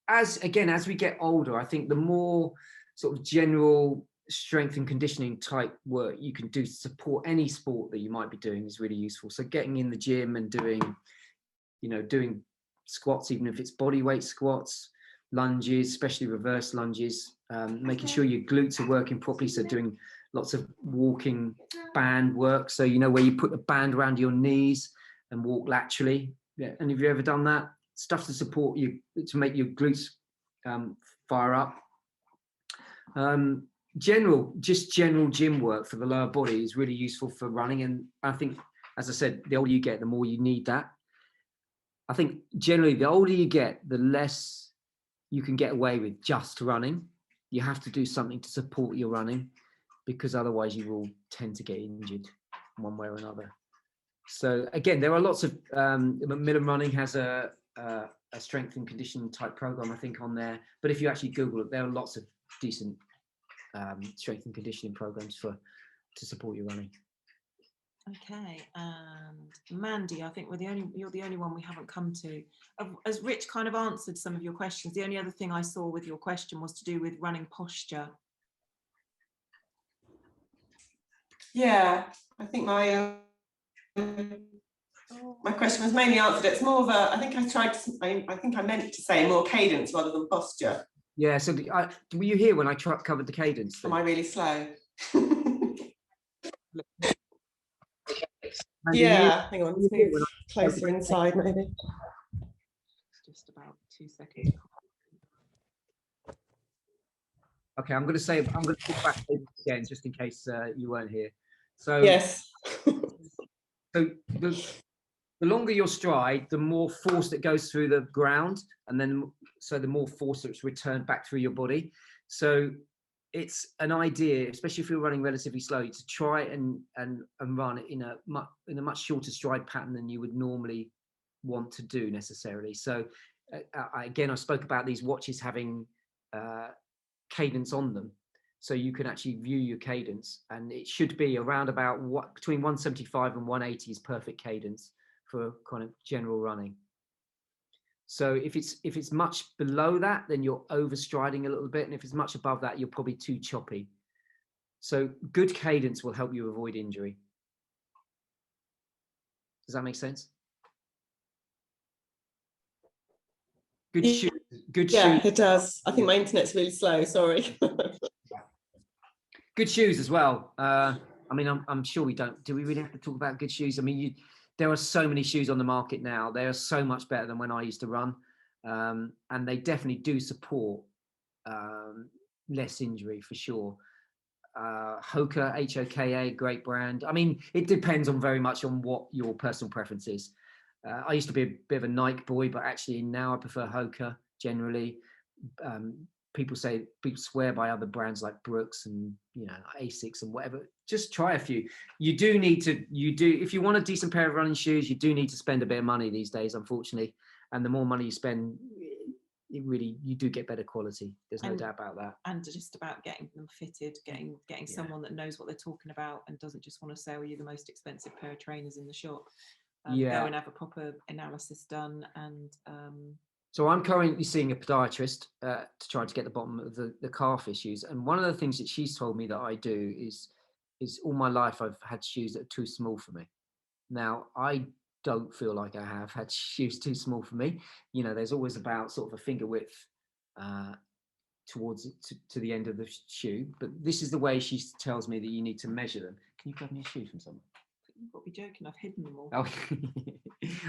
as we get older, I think the more sort of general strength and conditioning type work you can do to support any sport that you might be doing is really useful. So getting in the gym and doing squats, even if it's body weight squats, lunges, especially reverse lunges, making sure your glutes are working properly. So doing lots of walking band work. So, you know, where you put the band around your knees and walk laterally. Yeah. And have you ever done that? Stuff to support you, to make your glutes fire up. General gym work for the lower body is really useful for running. And I think, as I said, the older you get, the more you need that. I think generally the older you get, the less you can get away with just running. You have to do something to support your running, because otherwise you will tend to get injured one way or another. So again, there are lots of, Macmillan Running has a strength and conditioning type program, I think, on there. But if you actually Google it, there are lots of decent strength and conditioning programs to support your running.
Okay, and Mandy, I think you're the only one we haven't come to. As Rich kind of answered some of your questions, the only other thing I saw with your question was to do with running posture.
Yeah, I think my question was mainly answered. It's more of a, I think I meant to say more cadence rather than posture.
Yeah, so were you here when I covered the cadence thing?
Am I really slow? Yeah, hang on, let's move closer inside maybe.
Just about 2 seconds.
Okay, I'm going to talk back again just in case you weren't here. So
yes.
So the longer your stride, the more force that goes through the ground, and then the more force that's returned back through your body. So it's an idea, especially if you're running relatively slowly, to try and run in a much shorter stride pattern than you would normally want to do necessarily. So I spoke about these watches having cadence on them, so you can actually view your cadence, and it should be around about between 175 and 180 is perfect cadence for kind of general running. So if it's much below that, then you're overstriding a little bit, and if it's much above that, you're probably too choppy. So good cadence will help you avoid injury. Does that make sense? Good shoes. Good
shoes. Yeah, it does. I think my internet's really slow. Sorry.
Good shoes as well. I mean, I'm sure we don't. Do we really have to talk about good shoes? I mean, there are so many shoes on the market now. They are so much better than when I used to run, and they definitely do support less injury for sure. Hoka, Hoka, great brand. I mean, it depends on very much on what your personal preference is. I used to be a bit of a Nike boy, but actually now I prefer Hoka generally. People swear by other brands like Brooks and Asics and whatever. Just try a few. If you want a decent pair of running shoes, you do need to spend a bit of money these days, unfortunately. And the more money you spend, you do get better quality. There's no doubt about that.
And just about getting them fitted, getting someone that knows what they're talking about and doesn't just want to sell you the most expensive pair of trainers in the shop. Go and have a proper analysis done. And
so I'm currently seeing a podiatrist to try to get the bottom of the calf issues. And one of the things that she's told me that I do is all my life I've had shoes that are too small for me. Now, I don't feel like I have had shoes too small for me. There's always about sort of a finger width towards to the end of the shoe. But this is the way she tells me that you need to measure them. Can you grab me a shoe from someone?
You've got to be joking. I've hidden them all.
Oh.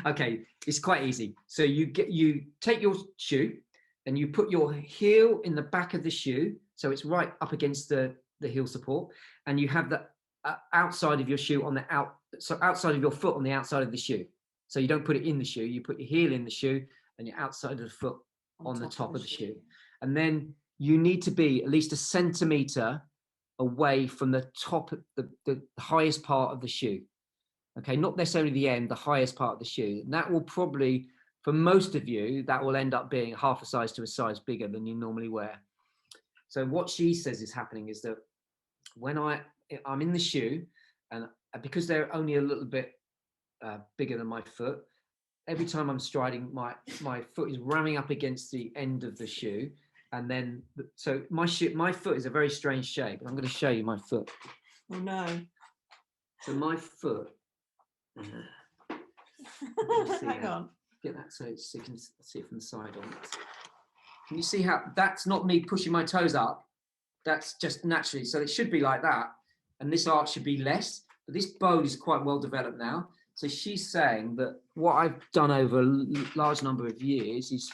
Okay, it's quite easy. So you take your shoe and you put your heel in the back of the shoe, so it's right up against the heel support, and you have the outside of your shoe outside of your foot on the outside of the shoe. So you don't put it in the shoe. You put your heel in the shoe and your outside of the foot on the top of the shoe. And then you need to be at least 1 centimeter away from the top, the highest part of the shoe. Okay, not necessarily the end, the highest part of the shoe. And that will probably, for most of you, that will end up being half a size to a size bigger than you normally wear. So what she says is happening is that when I'm in the shoe, and because they're only a little bit bigger than my foot, every time I'm striding, my foot is ramming up against the end of the shoe. And then, so my foot is a very strange shape. I'm going to show you my foot.
Oh no.
So my foot,
hang on.
Get that so you can see it from the side on. Can you see how that's not me pushing my toes up? That's just naturally. So it should be like that. And this arch should be less, but this bone is quite well developed now. So she's saying that what I've done over a large number of years is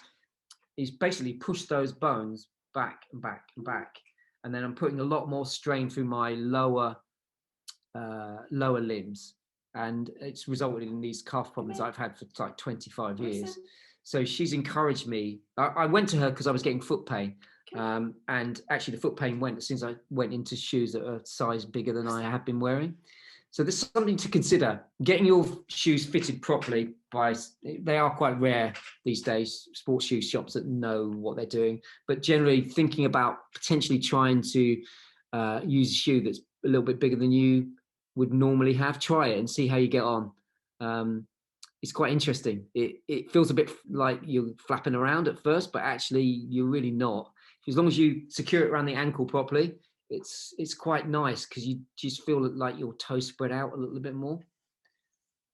basically push those bones back and back and back. And then I'm putting a lot more strain through my lower limbs. And it's resulted in these calf problems I've had for like 25 years. So she's encouraged me. I went to her because I was getting foot pain. And actually the foot pain went as soon as I went into shoes that are a size bigger than I have been wearing. So there's something to consider. Getting your shoes fitted properly they are quite rare these days, sports shoe shops that know what they're doing. But generally thinking about potentially trying to use a shoe that's a little bit bigger than you would normally have. Try it and see how you get on. It's quite interesting. It feels a bit like you're flapping around at first, but actually you're really not. As long as you secure it around the ankle properly, it's quite nice, because you just feel like your toes spread out a little bit more.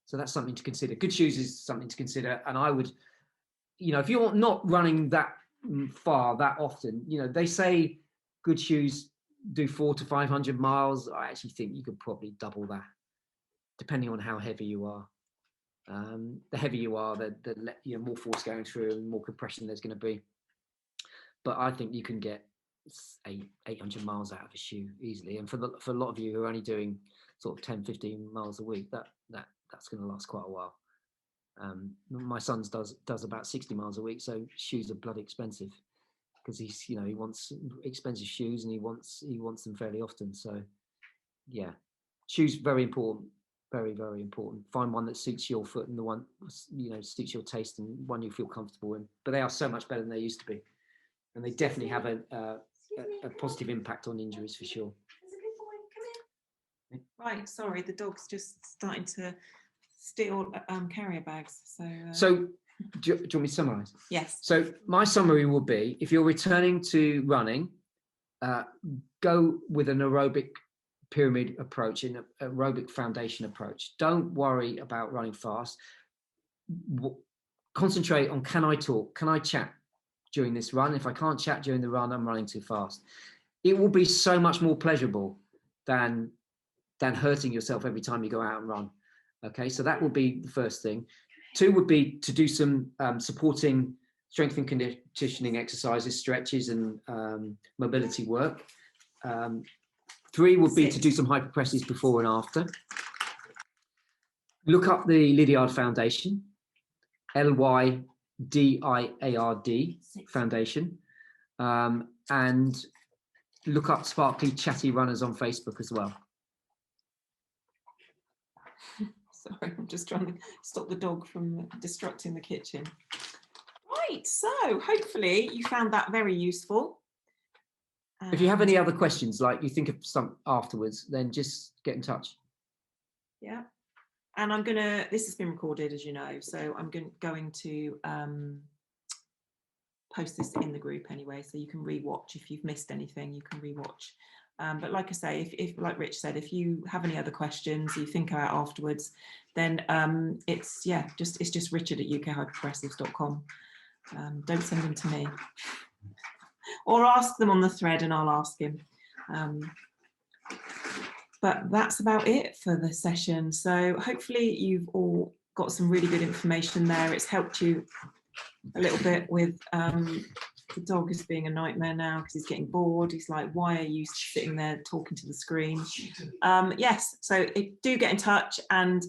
So that's something to consider. Good shoes is something to consider. And I would, if you're not running that far that often, they say good shoes do 400 to 500 miles. I actually think you could probably double that, depending on how heavy you are. The heavier you are, the more force going through and more compression there's going to be. But I think you can get 800 miles out of a shoe easily. And for a lot of you who are only doing sort of 10, 15 miles a week, that's going to last quite a while. My son's does about 60 miles a week, so shoes are bloody expensive, because he wants expensive shoes, and he wants them fairly often. So yeah, shoes very important. Very, very important. Find one that suits your foot and the one, suits your taste, and one you feel comfortable in. But they are so much better than they used to be. And they definitely have a positive impact on injuries, for sure.
Right, sorry, the dog's just starting to steal carrier bags.
So do you want me to summarise?
Yes.
So my summary will be, if you're returning to running, go with an aerobic pyramid approach, and aerobic foundation approach. Don't worry about running fast. Concentrate on, can I talk? Can I chat during this run? If I can't chat during the run, I'm running too fast. It will be so much more pleasurable than hurting yourself every time you go out and run. Okay, so that would be the first thing. 2 would be to do some supporting strength and conditioning exercises, stretches, and mobility work. 3 would be to do some hypopressives before and after. Look up the Lydiard Foundation, LYDIARD Foundation, and look up Sparkly Chatty Runners on Facebook as well.
Sorry, I'm just trying to stop the dog from destructing the kitchen. Right, so hopefully you found that very useful.
If you have any other questions, like you think of some afterwards, then just get in touch.
Yeah, and this has been recorded, as you know, so I'm going to post this in the group anyway, so you can rewatch. If you've missed anything, you can rewatch. But like I say, if like Rich said, if you have any other questions you think about afterwards, then it's just Richard at ukhypopressives.com. Don't send them to me. Or ask them on the thread and I'll ask him. But that's about it for the session. So hopefully you've all got some really good information there. It's helped you a little bit with the dog is being a nightmare now because he's getting bored. He's like, why are you sitting there talking to the screen? Yes, so do get in touch and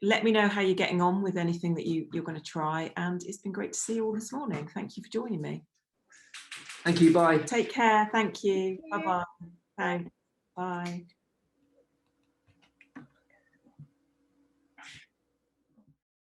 let me know how you're getting on with anything that you're going to try. And it's been great to see you all this morning. Thank you for joining me.
Thank you. Bye.
Take care. Thank you. Bye-bye. Thanks. Bye.